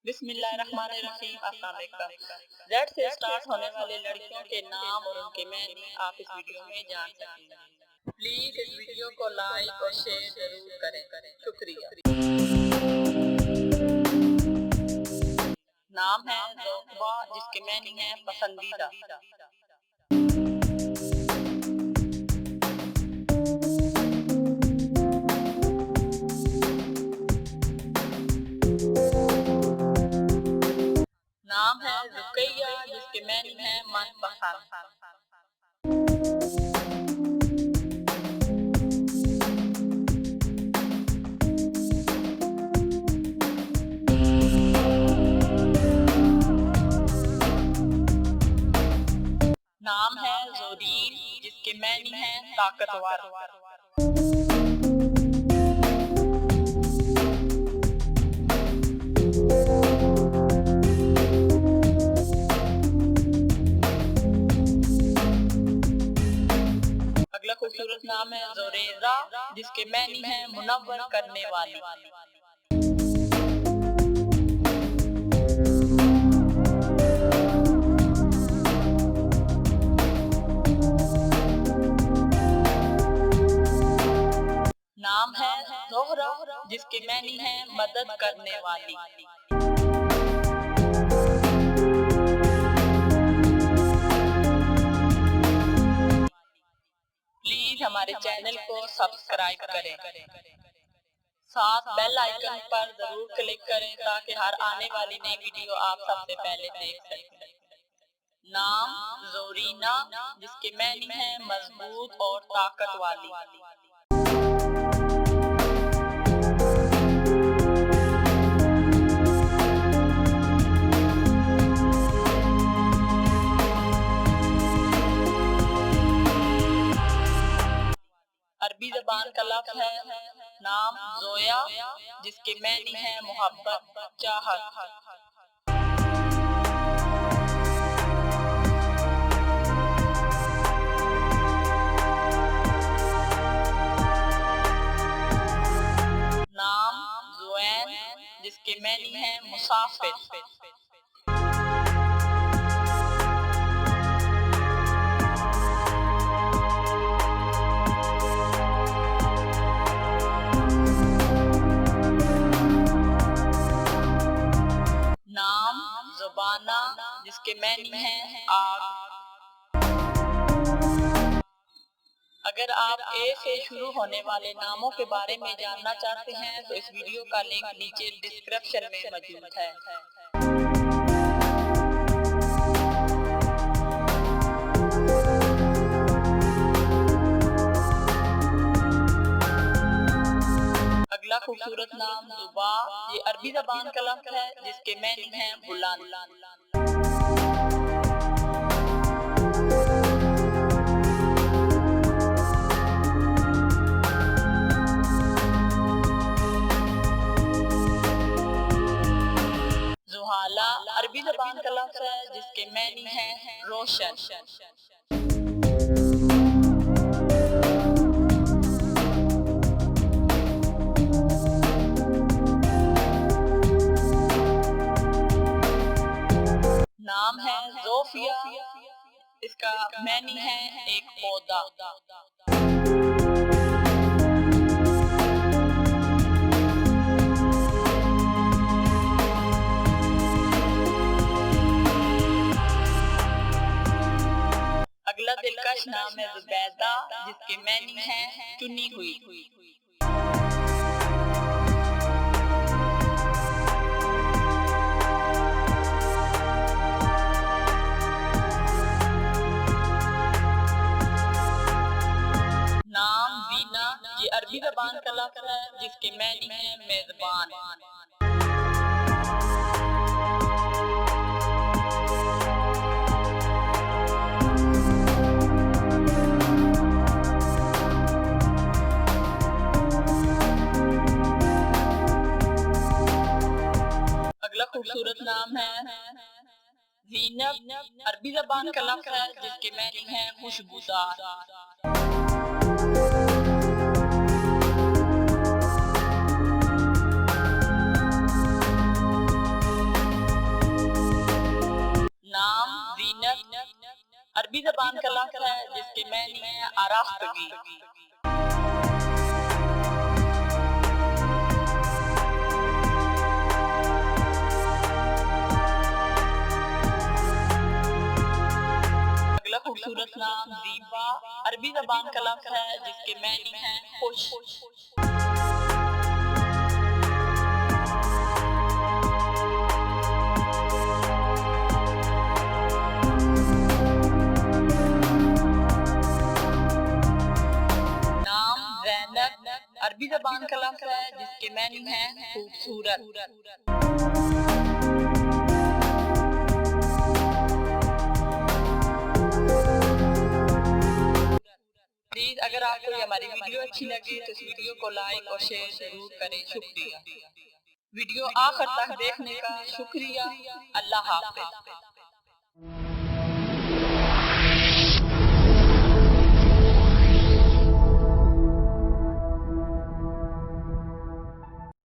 बिस्मिल्लाहिर्रहमानिर्रहीम। अस्सलाम वालेकुम। जेड से स्टार्ट होने वाले लड़कियों के नाम और उनके मैनी आप इस वीडियो में जान सकेंगे। प्लीज इस वीडियो को लाइक और शेयर जरूर करें। शुक्रिया। नाम है ज़ोक़बा, जिसके मैनी है पसंदीदा। नाम है रुकैया, जिसके मैनी है मनपसंद। नाम है ज़ोरीन, जिसके मैनी है ताकतवर। अगला खूबसूरत नाम है ज़ोरेज़ा, जिसके मैनी है मुनव्वर करने वाली। नाम है ज़ोहरा, जिसके मैनी है मदद करने वाली। प्लीज हमारे चैनल को सब्सक्राइब करें, साथ बेल आइकन पर जरूर क्लिक करें ताकि हर आने वाली नई वीडियो आप सबसे पहले देख सकें। नाम ज़ोरीना, जिसके मैनी है मजबूत और ताकत वाली। अरबी ज़बान का लफ्ज़ है नाम ज़ोया, जिसके मैनी है मोहब्बत, चाहत। नाम ज़ुएन, जिसके मैनी है मुसाफिर। नाम ज़ुबाना, जिसके मैनी है आग। अगर आप ए से शुरू होने वाले नामों के बारे में जानना चाहते हैं तो इस वीडियो का लिंक नीचे डिस्क्रिप्शन में मौजूद है। अगला खूबसूरत नाम ज़ुबा, ये अरबी ज़बान का लफ्ज़ है जिसके मैनी है बुलंद। ज़ुहाला अरबी ज़बान का लफ्ज़ है जिसके मैनी है रोशन। नाम है ज़ोफिया, इसका मैनी है एक पौधा। अगला दिलकश नाम है ज़ुबैदा, जिसके मैनी है चुनी हुई। नाम वीना, ये अरबी ज़बान का लफ्ज़ है जिसके मैनी है मेज़बान। अगला खूबसूरत नाम है ज़ीनब, अरबी ज़बान का लफ्ज़ है जिसके मैनी है खुशबूदार। अरबी ज़बान का लफ्ज़ है जिसके मानी है आरास्तगी। अगला खूबसूरत नाम ज़ीबा अरबी ज़बान का लफ्ज़ है जिसके मानी है खुश। अरबी ज़बान का लफ्ज़ है जिसके मानी है खूबसूरत। प्लीज अगर आपको हमारी वीडियो अच्छी लगी तो इस वीडियो को लाइक और शेयर जरूर करें। शुक्रिया। वीडियो आखिर तक देखने का शुक्रिया। अल्लाह हाफ़िज़।